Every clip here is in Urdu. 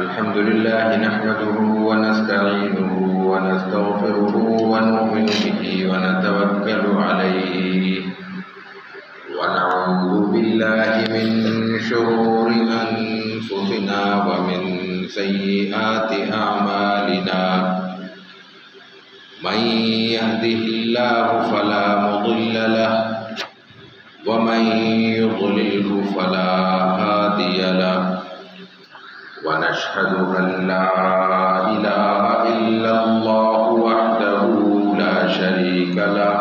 الحمد لله نحمده ونستعينه ونستغفره ونؤمن به ونتوكل عليه ونعوذ بالله من شرور أنفسنا ومن سيئات أعمالنا من يهده الله فلا مضل له ومن يضلله فلا هادي له ونشهد أن لا إله إلا الله وحده لا شريك له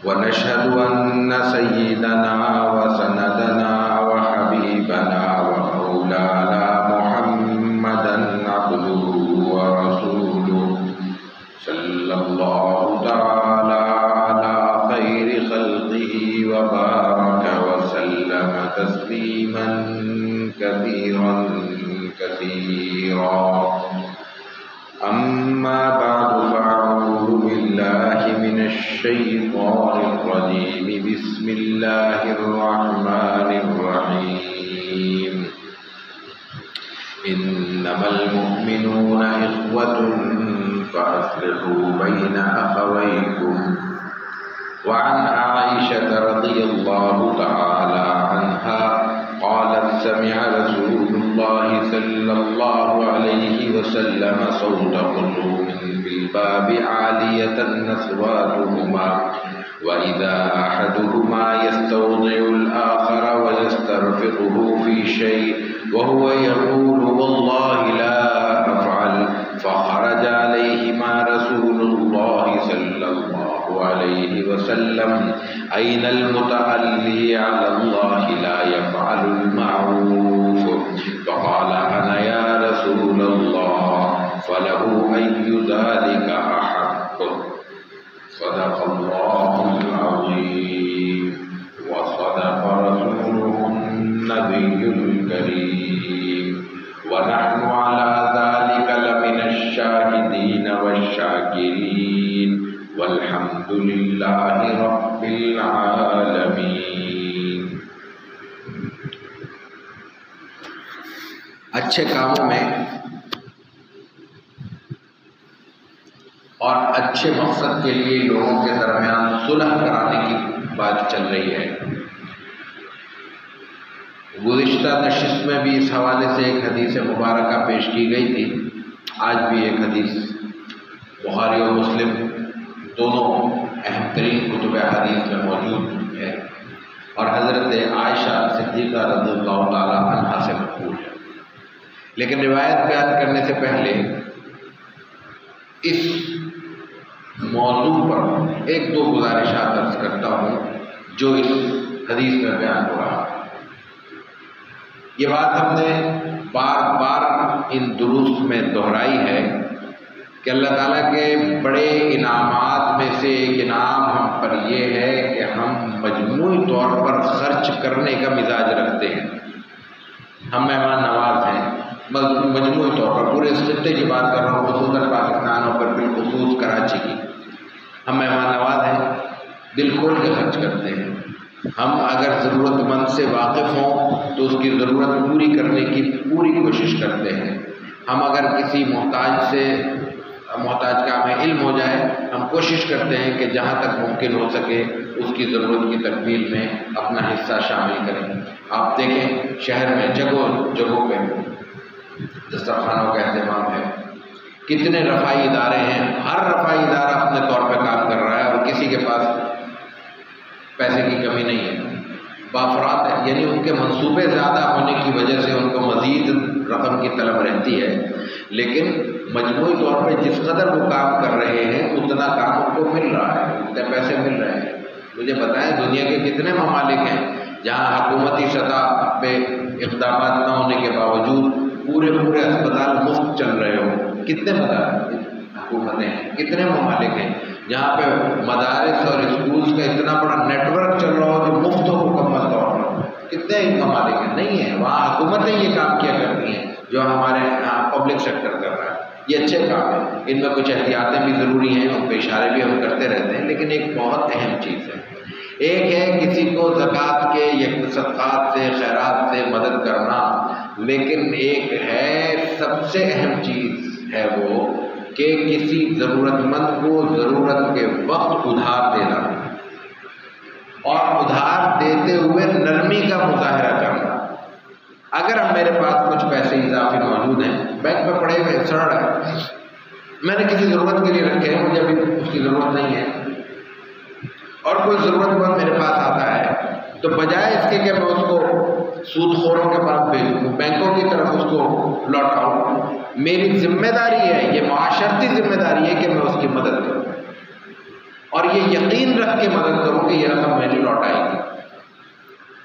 ونشهد أن سيدنا وسندنا وحبيبنا ومولانا محمدا عبده ورسوله صلى الله تعالى على خير خلقه وبارك وسلم تسليما كثيرا كثيرا. أما بعد فأعوذ بالله من الشيطان الرجيم. بسم الله الرحمن الرحيم. إنما المؤمنون إخوة فأصلحوا بين أخويكم. وعن عائشة رضي الله تعالى عنها قالت سمع رسول الله صلى الله عليه وسلم صوت خصوم بالباب عالية أصواتهما وإذا أحدهما يستوضع الآخر ويسترفقه في شيء وهو يقول والله لا أفعل. فخرج عليهما رسول الله صلى الله عليه وسلم أين المتألي على الله لا يفعل المعروف؟ فقال أنا يا رسول الله فله أي ذلك أحق. صدق الله العظيم وصدق رسوله النبي الكريم ونحن على ذلك لمن الشاهدين والشاكرين والحمد لله رب العالمین. اچھے کاموں میں اور اچھے مقصد کے لیے لوگوں کے درمیان صلح کرانے کی بات چل رہی ہے. گزشتہ نشست میں بھی اس حوالے سے ایک حدیث مبارکہ پیش کی گئی تھی. آج بھی ایک حدیث بخاری اور مسلم دونوں اہم ترین کتب حدیث میں موجود ہے اور حضرت عائشہ صدیقہ رضی اللہ تعالی عنہا سے مقبول ہے. لیکن روایت بیان کرنے سے پہلے اس موضوع پر ایک دو گزارشات عرض کرتا ہوں جو اس حدیث میں بیان ہو رہا ہے. یہ بات ہم نے بار بار ان دروس میں دہرائی ہے کہ اللہ تعالیٰ کے بڑے انعامات میں سے ایک انعام ہم پر یہ ہے کہ ہم مجموعی طور پر خرچ کرنے کا مزاج رکھتے ہیں. ہم مہمان نواز ہیں مجموعی طور پر. پورے اس خطے کی بات کر رہا ہوں، خصوصاً پاکستان اور بالخصوص کراچی کی. ہم مہمان نواز ہیں، دل کھول کے خرچ کرتے ہیں. ہم اگر ضرورت مند سے واقف ہوں تو اس کی ضرورت پوری کرنے کی پوری کوشش کرتے ہیں. ہم اگر کسی محتاج کا ہمیں علم ہو جائے ہم کوشش کرتے ہیں کہ جہاں تک ممکن ہو سکے اس کی ضرورت کی تکمیل میں اپنا حصہ شامل کریں. آپ دیکھیں شہر میں جگہوں جگہوں پہ دسترخوانوں کا اہتمام ہے. کتنے رفائی ادارے ہیں، ہر رفائی ادارہ اپنے طور پہ کام کر رہا ہے اور کسی کے پاس پیسے کی کمی نہیں ہے. بافرات ہے، یعنی ان کے منصوبے زیادہ ہونے کی وجہ سے ان کو مزید رقم کی طلب رہتی ہے، لیکن مجموعی طور پہ جس قدر وہ کام کر رہے ہیں اتنا کام ان کو مل رہا ہے، اتنے پیسے مل رہے ہیں. مجھے بتائیں دنیا کے کتنے ممالک ہیں جہاں حکومتی سطح پہ اقدامات نہ ہونے کے باوجود پورے اسپتال مفت چل رہے ہوں؟ کتنے حکومتیں ہیں، کتنے ممالک ہیں جہاں پہ مدارس اور اسکولز کا اتنا بڑا نیٹ ورک چل رہا ہو جو مفت ہو مکمل طور پر؟ کتنے ممالک ہیں؟ نہیں ہیں. وہاں حکومتیں یہ کام کیا کرتی ہیں جو ہمارے یہاں پبلک سیکٹر کر رہا ہے. یہ اچھے کام ہیں، ان میں کچھ احتیاطیں بھی ضروری ہیں، ان پہ اشارے بھی ہم کرتے رہتے ہیں، لیکن ایک بہت اہم چیز ہے ایک ہے کسی کو زکوٰۃ کے یا صدقات سے خیرات سے مدد کرنا لیکن ایک ہے سب سے اہم چیز ہے وہ کہ کسی ضرورت مند کو ضرورت کے وقت ادھار دینا اور ادھار دیتے ہوئے نرمی کا مظاہرہ کرنا۔ اگر اب میرے پاس کچھ پیسے اضافی موجود ہیں، بینک میں پڑے ہوئے سڑ ہے، میں نے کسی ضرورت کے لیے رکھے ہیں، مجھے ابھی اس کی ضرورت نہیں ہے، اور کوئی ضرورت مند میرے پاس آتا ہے تو بجائے اس کے کہ میں اس کو سود خوروں کے پاس بھیجوں، بینکوں کی طرف اس کو لوٹاؤں، میری ذمہ داری ہے، یہ معاشرتی ذمہ داری ہے کہ میں اس کی مدد کروں اور یہ یقین رکھ کے مدد کروں کہ یہ رقم میں نے لوٹائے گی۔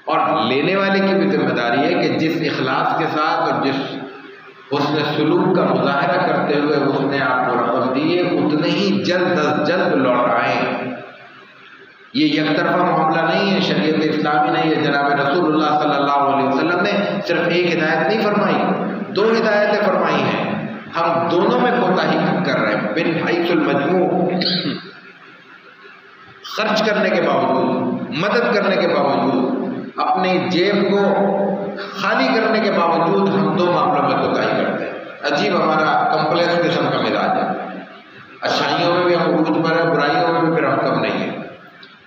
اور لینے والے کی بھی ذمہ داری ہے کہ جس اخلاص کے ساتھ اور جس حسن سلوک کا مظاہرہ کرتے ہوئے اس نے آپ کو رقم دی ہے اتنے ہی جلد از جلد لوٹائیں۔ یہ یک طرفہ معاملہ نہیں ہے، شریعت اسلامی نہیں ہے۔ جناب رسول اللہ صلی اللہ علیہ وسلم نے صرف ایک ہدایت نہیں فرمائی، 2 ہدایتیں فرمائی ہیں۔ ہم دونوں میں کوتاہی کر رہے ہیں، بن حیث المجموع، خرچ کرنے کے باوجود، مدد کرنے کے باوجود، اپنی جیب کو خالی کرنے کے باوجود ہم 2 معاملوں میں کوتاہی کرتے ہیں۔ عجیب ہمارا کمپلیکس قسم کا مزاج ہے، اچھائیوں میں بھی ہم عروج پر ہیں، برائیوں میں بھی پھر ہم کم نہیں ہیں۔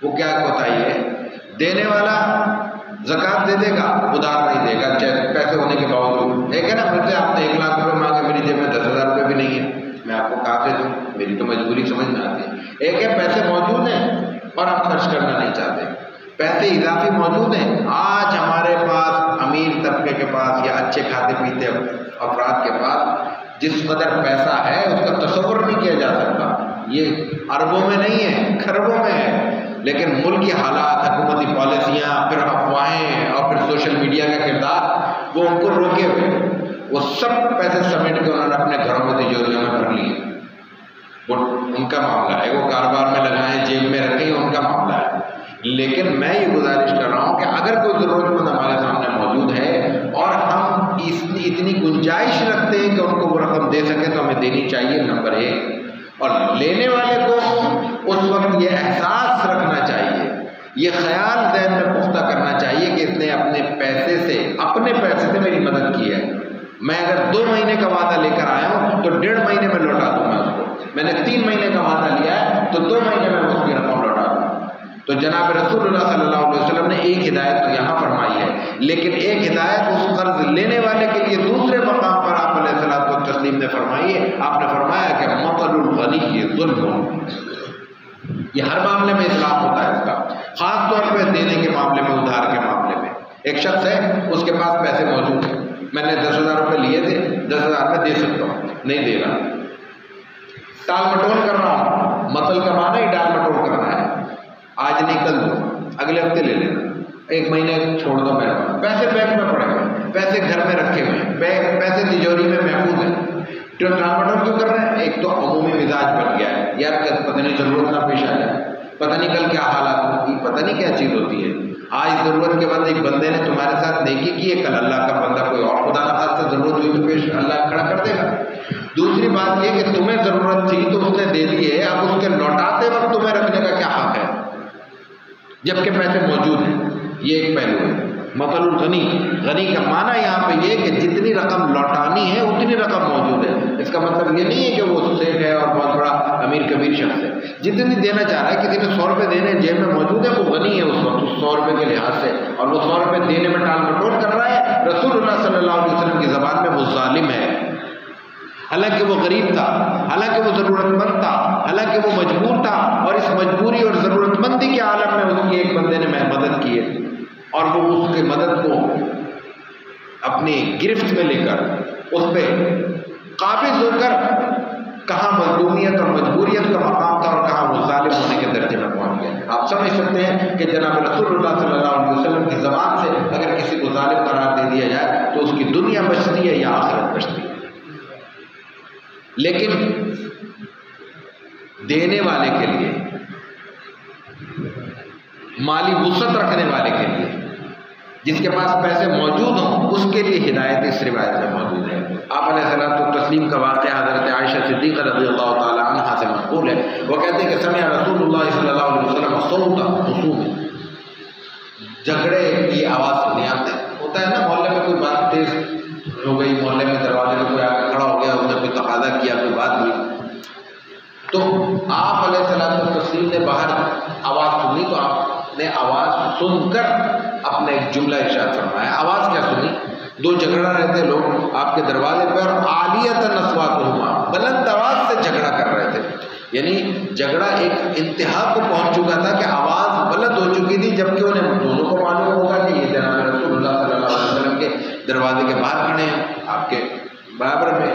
وہ کیا کوتاہی ہے؟ دینے والا زکوٰۃ دے دے گا، ادھار نہیں دے گا پیسے ہونے کے باوجود۔ ایک ہے نا، مجھ سے آپ نے 1 لاکھ روپے مانگے، میری جیب میں 10,000 روپے بھی نہیں ہے، میں آپ کو کہاں سے دوں؟ میری تو مجبوری سمجھ میں آتی ہے۔ ایک ہے پیسے موجود ہیں اور ہم خرچ کرنا نہیں چاہتے، پیسے اضافی موجود ہیں۔ آج ہمارے پاس امیر طبقے کے پاس یا اچھے کھاتے پیتے افراد کے پاس جس قدر پیسہ ہے اس کا تصور نہیں کیا جا سکتا۔ یہ اربوں میں نہیں ہے، کھربوں میں ہے، لیکن ملک کی حالات، حکومتی پالیسیاں، پھر افواہیں اور پھر سوشل میڈیا کا کردار وہ ان کو روکے ہوئے، وہ سب پیسے سمیٹ کے انہوں نے اپنے گھروں میں تجوریوں میں بھر لیے۔ وہ ان کا معاملہ ہے، وہ کاروبار میں لگائیں، جیب میں رکھیں، ان کا معاملہ ہے۔ لیکن میں یہ گزارش کر رہا ہوں کہ اگر کوئی ضرورت مند ہمارے سامنے موجود ہے اور ہم اتنی گنجائش رکھتے ہیں کہ ان کو وہ رقم دے سکیں تو ہمیں دینی چاہیے، نمبر 1۔ اور لینے والے کو اس وقت یہ احساس رکھنا چاہیے، یہ خیال ذہن میں پختہ کرنا چاہیے کہ اس نے اپنے پیسے سے میری مدد کی ہے۔ میں اگر 2 مہینے کا وعدہ لے کر آیا ہوں تو 1.5 مہینے میں لوٹا دوں میں اس کو۔ میں نے 3 مہینے کا وعدہ لیا ہے تو 2 مہینے میں اس کی رقم لوٹا دوں۔ تو جناب رسول اللہ صلی اللہ علیہ وسلم نے ایک ہدایت تو یہاں فرمائی ہے، لیکن ایک ہدایت اس قرض لینے والے کے لیے دوسرے مقام پر آپ علیہ الصلوۃ والتسلیم نے فرمائی ہے۔ آپ نے فرمایا کہ مطل الغنی ظلم، یہ ہر معاملے میں اسلام ہوتا ہے اس کا، خاص طور پہ دینے کے معاملے میں، ادھار کے معاملے میں۔ ایک شخص ہے، اس کے پاس پیسے موجود ہیں، میں نے 10,000 روپے لیے تھے، 10,000 میں دے سکتا ہوں، نہیں دے رہا، ٹال مٹول کر رہا ہوں۔ مطل کا معنی ہی ٹال مٹول کرنا ہے، آج نہیں کل دو، اگلے ہفتے لے لینا، 1 مہینے چھوڑ دو میرے پاس۔ پیسے بینک میں پڑے ہوئے، پیسے گھر میں رکھے ہوئے ہیں، پیسے تجوری میں محفوظ ہیں، ٹال مٹول کیوں کر رہے ہیں؟ ایک تو عمومی مزاج بن گیا ہے، یار پتہ نہیں ضرورت نہ پیش آ جائے، پتہ نہیں کل کیا حالات ہوتی، پتہ نہیں کیا چیز ہوتی ہے۔ آج ضرورت کے بعد ایک بندے نے تمہارے ساتھ نیکی کی ہے، کل اللہ کا بندہ کوئی اور خدا نہ خاصہ ضرورت ہوئی تو پیش اللہ کھڑا کر دے گا۔ دوسری بات یہ کہ تمہیں ضرورت تھی تو اس نے دے دی ہے، اب اس کے لوٹاتے وقت تمہیں رکھنے کا کیا حق ہے جبکہ پیسے موجود ہیں؟ یہ ایک پہلو ہے۔ مطل الغنی، غنی کا معنی یہاں پہ یہ کہ جتنی رقم لوٹانی ہے اتنی رقم موجود ہے۔ اس کا مطلب یہ نہیں ہے کہ وہ سیٹ ہے اور بہت بڑا امیر کبیر شخص ہے، جتنی دینا چاہ رہا ہے۔ کسی نے 100 روپے دینے جیب میں موجود ہے، وہ غنی ہے اس وقت 100 روپے کے لحاظ سے، اور وہ 100 روپے دینے میں ٹال مٹول کر رہا ہے، رسول اللہ صلی اللہ علیہ وسلم کی زبان میں وہ ظالم ہے۔ حالانکہ وہ غریب تھا، حالانکہ وہ ضرورت مند تھا، حالانکہ وہ مجبور تھا، اور اس مجبوری اور ضرورت مندی کے عالم میں اس کی ایک بندے نے مدد کی ہے، اور وہ اس کی مدد کو اپنی گرفت میں لے کر اس پہ قابض ہو کر کہاں مظلومیت اور مجبوریت کا مقام تھا اور کہاں وہ ظالم ہونے کے درجے میں پہنچ گیا۔ آپ سمجھ سکتے ہیں کہ جناب رسول اللہ صلی اللہ علیہ وسلم کی زبان سے اگر کسی کو ظالم قرار دے دیا جائے تو اس کی دنیا بچتی ہے یا آخرت بچتی ہے۔ لیکن دینے والے کے لیے، مالی وسعت رکھنے والے کے لیے، جس کے پاس پیسے موجود ہوں، اس کے لیے ہدایت اس روایت میں موجود ہے۔ آپ علیہ الصلوۃ والتسلیم کا واقعہ حضرت عائشہ صدیقہ رضی اللہ تعالی عنہا سے منقول ہے۔ وہ کہتے ہیں کہ سمع رسول اللہ صلی اللہ علیہ وسلم صوت خصوم، جھگڑے کی آواز سنی۔ آپ ہوتا ہے نا محلے میں کوئی بات تیز ہو گئی، محلے میں دروازے میں کوئی آ کے کھڑا ہو گیا، اس نے کوئی تقاضا کیا، کوئی بات ہوئی، تو آپ علیہ السلام تسلیم نے باہر آواز سنی، تو آپ نے آواز سن کر اپنے ایک جملہ ارشاد فرمایا۔ آواز کیا سنی؟ دو جھگڑا رہے تھے لوگ آپ کے دروازے پر، عالیۃ اصواتہما، بلند آواز سے جھگڑا کر رہے تھے، یعنی جھگڑا ایک انتہا کو پہنچ چکا تھا کہ آواز بلند ہو چکی تھی، جبکہ انہیں دونوں کو معلوم ہوگا کہ یہ جناب رسول اللہ صلی اللہ علیہ وسلم کے دروازے کے باہر کھڑے ہیں آپ کے برابر میں۔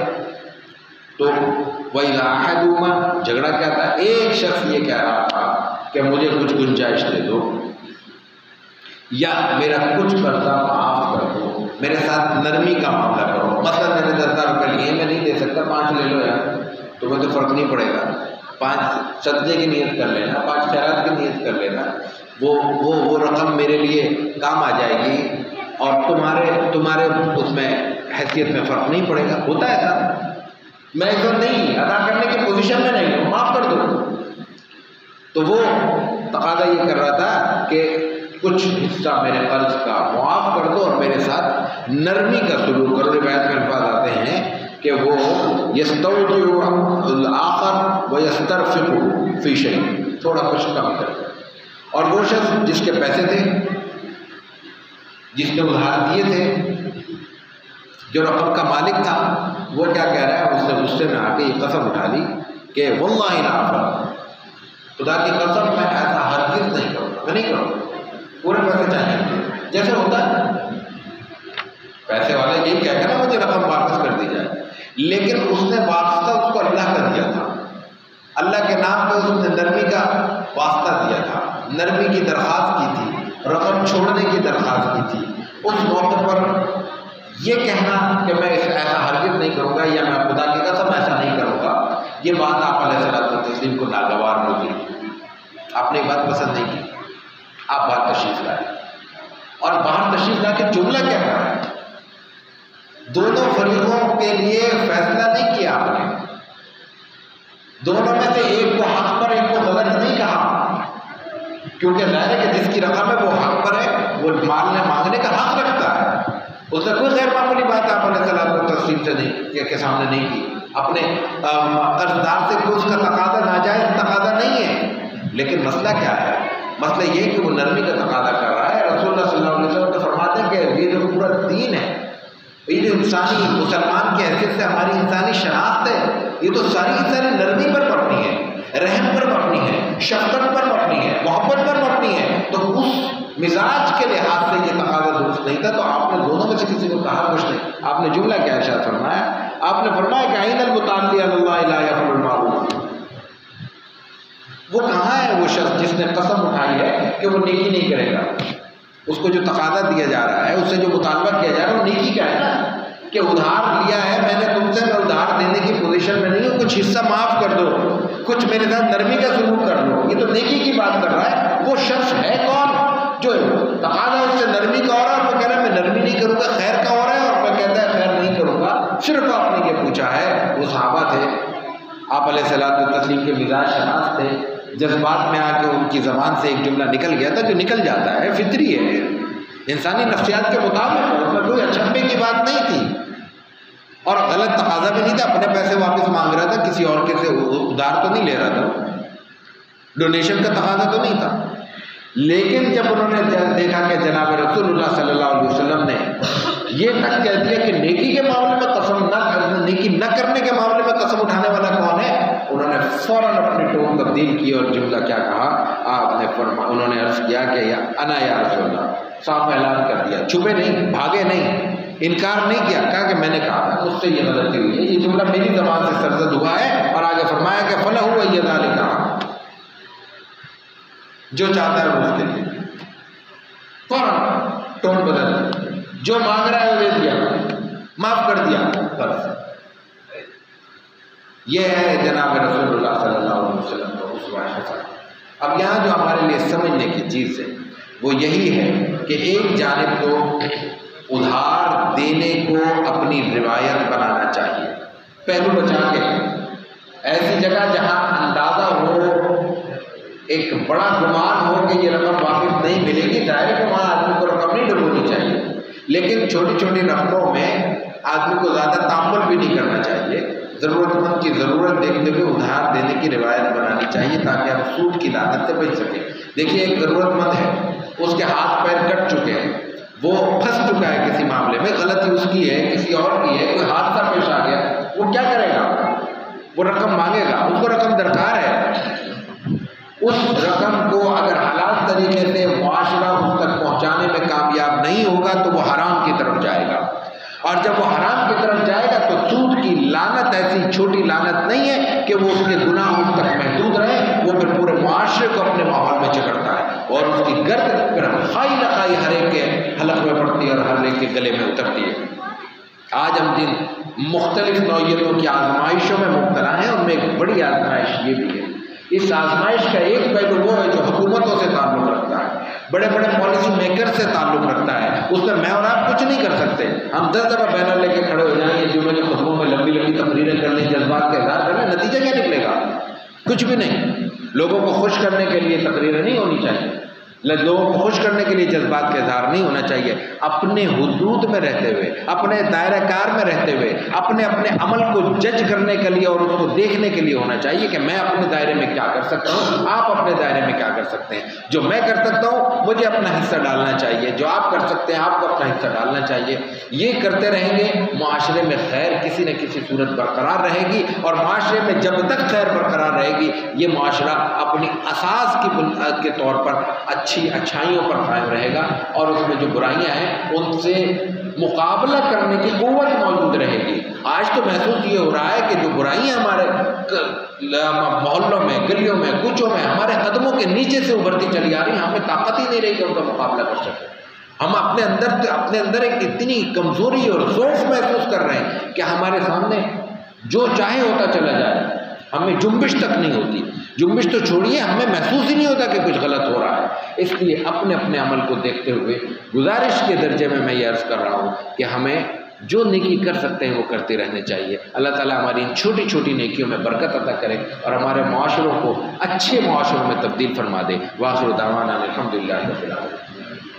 تو وَإِذَا أَحَدُهُمَا، جھگڑا کیا تھا؟ ایک شخص یہ کہہ رہا تھا کہ مجھے کچھ گنجائش دے دو، یا میرا کچھ قرضہ معاف کر دو، میرے ساتھ نرمی کا معاملہ کرو، مثلا میں نے 10,000 روپے لیے، میں نہیں دے سکتا، 5 لے لو یار، تمہیں تو فرق نہیں پڑے گا، 5 صدقے کی نیت کر لینا، 5 خیرات کی نیت کر لینا، وہ رقم میرے لیے کام آ جائے گی اور تمہارے اس میں حیثیت میں فرق نہیں پڑے گا۔ ہوتا ہے ایسا، میں ایسا نہیں ادا کرنے کی پوزیشن میں نہیں ہوں، معاف کر دو۔ تو وہ تقاضا یہ کر رہا تھا کہ کچھ حصہ میرے قرض کا معاف کر دو اور میرے ساتھ نرمی کا سلوک کرو۔ روایت میں الفاظ آتے ہیں کہ وہ یستودع الآخر ویسترفق فی شیء، تھوڑا کچھ کم کر دو۔ اور وہ شخص جس کے پیسے تھے، جس نے ادھار دیے تھے، جو رقم کا مالک تھا، وہ کیا کہہ رہا ہے؟ اس نے غصے میں آ کے یہ قسم اٹھا لی کہ واللہ لا افعل، خدا کی قسم میں ایسا ہرگز نہیں کروں گا، میں نہیں کروں گا، پورے پیسے چاہیے۔ جیسے ہوتا ہے پیسے والے یہی کہہ کے نا مجھے رقم واپس کر دی جائے، لیکن اس نے واسطہ اس کو اللہ کا دیا تھا، اللہ کے نام پہ اس نے نرمی کا واسطہ دیا تھا، نرمی کی درخواست کی تھی، رقم چھوڑنے کی درخواست کی تھی۔ اس موقع پر یہ کہنا کہ میں ایسا ہرگز نہیں کروں گا یا میں خدا کی قسم ایسا نہیں کروں گا، یہ بات آپ علیہ الصلوۃ والتسلیم کو ناگوار ہوگی، آپ نے یہ بات پسند نہیں کی، آپ باہر تشریف لائے، اور باہر تشریف لا کے جملہ کیا کہا ہے؟ دونوں فریقوں کے لیے فیصلہ نہیں کیا آپ نے، دونوں میں سے ایک کو حق پر ایک کو غلط نہیں کہا، کیونکہ ظاہر ہے کہ جس کی رقم ہے وہ حق پر ہے، وہ مانگنے کا حق رکھتا ہے، اس نے کوئی غیر معمولی بات آپ علیہ السلام کو تسلیم سے نہیں کے سامنے نہیں کی، اپنے قرضدار سے کوئی اس کا تقاضا ناجائز تقاضا نہیں ہے، لیکن مسئلہ کیا ہے؟ مسئلہ یہ کہ وہ نرمی کا تقاضا کر رہا ہے۔ رسول اللہ صلی اللہ علیہ وسلم تو فرماتے ہیں کہ یہ جو پورا دین ہے، یہ جو انسانی مسلمان کی حیثیت سے ہماری انسانی شناخت ہے، یہ تو ساری نرمی پر مبنی ہے، رحم پر مبنی ہے، شفقت پر مبنی ہے، محبت پر مبنی ہے۔ تو اس مزاج کے لحاظ سے یہ تقاضا درست نہیں تھا، تو آپ نے دونوں میں سے کسی کو کہا کچھ نہیں، آپ نے جملہ کیا ارشاد فرمایا؟ آپ نے فرمایا کہ عین المتعلی علی اللہ لا یفعل المعروف، وہ کہاں ہے وہ شخص جس نے قسم اٹھائی ہے کہ وہ نیکی نہیں کرے گا؟ اس کو جو تقاضا دیا جا رہا ہے، اس سے جو مطالبہ کیا جا رہا ہے، وہ نیکی کا ہے نا، کہ ادھار لیا ہے میں نے تم سے، میں ادھار دینے کی پوزیشن میں نہیں ہوں، کچھ حصہ معاف کر دو، کچھ میرے ساتھ نرمی کا سلوک کر لو، یہ تو نیکی کی بات کر رہا ہے۔ وہ شخص ہے کون جو تقاضا اس سے نرمی کا ہو رہا ہے، اور وہ کہہ رہا ہے میں نرمی نہیں کروں گا، خیر کا ہو رہا ہے، اور میں کہتا ہے خیر نہیں کروں گا؟ صرف آپ نے یہ پوچھا ہے، وہ صحابہ تھے، آپ علیہ الصلوۃ والتسلیم کے مزاج شناس تھے، جذبات میں آ کے ان کی زبان سے ایک جملہ نکل گیا تھا، جو نکل جاتا ہے، فطری ہے، انسانی نفسیات کے مطابق، اس میں کوئی اچھمبے کی بات نہیں تھی اور غلط تقاضا بھی نہیں تھا، اپنے پیسے واپس مانگ رہا تھا، کسی اور کے سے ادھار تو نہیں لے رہا تھا، ڈونیشن کا تقاضا تو نہیں تھا۔ لیکن جب انہوں نے دیکھا کہ جناب رسول اللہ صلی اللہ علیہ وسلم نے یہ تک کہہ دیا کہ نیکی کے معاملے میں قسم نہ کرنے، نیکی نہ کرنے کے معاملے میں قسم اٹھانے والا کون ہے، انہوں نے فوراً اپنی ٹون تبدیل کی اور جملہ کیا کہا؟ آپ نے انہوں نے عرض کیا کہ انا یا رسول اللہ، صاف اعلان کر دیا، چھپے نہیں، بھاگے نہیں، انکار نہیں کیا، کہا کہ میں نے کہا تھا، مجھ سے یہ غلطی ہوئی ہے، یہ جملہ میری زبان سے سرزد ہوا ہے، اور آگے فرمایا کہ فلہ ہوا یہ ذالک، جو چاہتا ہے وہ اس کے لیے فوراً ٹون بدل، جو مانگ رہا ہے وہ دے دیا، معاف کر دیا، بس یہ ہے جناب رسول اللہ صلی اللہ علیہ وسلم کا اسوہ حسنہ۔ اب یہاں جو ہمارے لیے سمجھنے کی چیز ہے وہ یہی ہے کہ ایک جانب تو ادھار دینے کو اپنی روایت بنانا چاہیے، پہلو بچا کے، ایسی جگہ جہاں اندازہ ہو، ایک بڑا گمان ہو کہ یہ رقم واپس نہیں ملے گی، ظاہر ہے کہ وہاں آدمی کو رقم نہیں ڈبونی چاہیے، لیکن چھوٹی چھوٹی رقموں میں آدمی کو زیادہ تامل بھی نہیں کرنا چاہیے، ضرورت مند کی ضرورت دیکھتے ہوئے ادھار دینے کی روایت بنانی چاہیے تاکہ ہم سود کی لعنت سے بچ سکیں۔ دیکھیے ایک ضرورت مند ہے، اس کے ہاتھ پیر کٹ چکے ہیں، وہ پھنس چکا ہے کسی معاملے میں، غلطی اس کی ہے کسی اور کی ہے، کوئی حادثہ پیش آ گیا، وہ کیا کرے گا؟ وہ رقم مانگے گا، اس کو رقم درکار ہے۔ اس رقم کو اگر حلال طریقے سے معاشرہ اس تک پہنچانے میں کامیاب نہیں ہوگا تو وہ حرام کی طرف جائے گا، اور جب وہ حرام کی طرف جائے گا تو سود کی لعنت ایسی چھوٹی لعنت نہیں ہے کہ وہ اس کے گناہ اس تک محدود رہے، وہ پھر پورے معاشرے کو اپنے ماحول میں جکڑتا ہے اور اس کی گرد پھر خائی نقائی ہر ایک کے حلق میں پڑتی ہے اور ہر ایک کے گلے میں اترتی ہے۔ آج ہم جن مختلف نوعیتوں کی آزمائشوں میں مبتلا ہیں ان میں ایک بڑی آزمائش یہ بھی ہے۔ اس آزمائش کا ایک پہلو وہ ہے جو حکومتوں سے تعلق رکھتا ہے، بڑے بڑے پالیسی میکر سے تعلق رکھتا ہے، اس میں میں اور آپ کچھ نہیں کر سکتے۔ ہم 10 دفعہ بینر لے کے کھڑے ہو جائیں گے، جمعے کے خطبوں میں لمبی لمبی تقریریں کر لیں، جذبات کا اظہار کر لیں، نتیجہ کیا نکلے گا؟ کچھ بھی نہیں۔ لوگوں کو خوش کرنے کے لیے تقریریں نہیں ہونی چاہیے، لوگوں کو خوش کرنے کے لیے جذبات کا اظہار نہیں ہونا چاہیے۔ اپنے حدود میں رہتے ہوئے، اپنے دائرہ کار میں رہتے ہوئے، اپنے عمل کو جج کرنے کے لیے اور اس کو دیکھنے کے لیے ہونا چاہیے کہ میں اپنے دائرے میں کیا کر سکتا ہوں، آپ اپنے دائرے میں کیا کر سکتے ہیں۔ جو میں کر سکتا ہوں مجھے اپنا حصہ ڈالنا چاہیے، جو آپ کر سکتے ہیں آپ کو اپنا حصہ ڈالنا چاہیے۔ یہ کرتے رہیں گے معاشرے میں خیر کسی نہ کسی صورت برقرار رہے گی، اور معاشرے میں جب تک خیر برقرار رہے گی یہ معاشرہ اپنی اساس کی بنیاد کے طور پر اچھائیوں پر قائم رہے گا، اور اس میں جو برائیاں ہیں ان سے مقابلہ کرنے کی قوت موجود رہے گی۔ آج تو محسوس یہ ہو رہا ہے کہ جو برائیاں ہمارے محلوں میں، گلیوں میں، کوچوں میں ہمارے قدموں کے نیچے سے ابھرتی چلی آ رہی ہیں، ہمیں طاقت ہی نہیں رہی کہ ان کا مقابلہ کر سکیں۔ ہم اپنے اندر ایک اتنی کمزوری اور ضعف محسوس کر رہے ہیں کہ ہمارے سامنے جو چاہے ہوتا چلا جائے، ہمیں جنبش تک نہیں ہوتی۔ جنبش تو چھوڑیے، ہمیں محسوس ہی نہیں ہوتا کہ کچھ غلط ہو رہا ہے۔ اس لیے اپنے عمل کو دیکھتے ہوئے گزارش کے درجے میں یہ عرض کر رہا ہوں کہ ہمیں جو نیکی کر سکتے ہیں وہ کرتے رہنے چاہیے۔ اللہ تعالیٰ ہماری ان چھوٹی چھوٹی نیکیوں میں برکت عطا کرے اور ہمارے معاشروں کو اچھے معاشروں میں تبدیل فرما دے۔ وآخر دعوانا الحمدللہ رب العالمین۔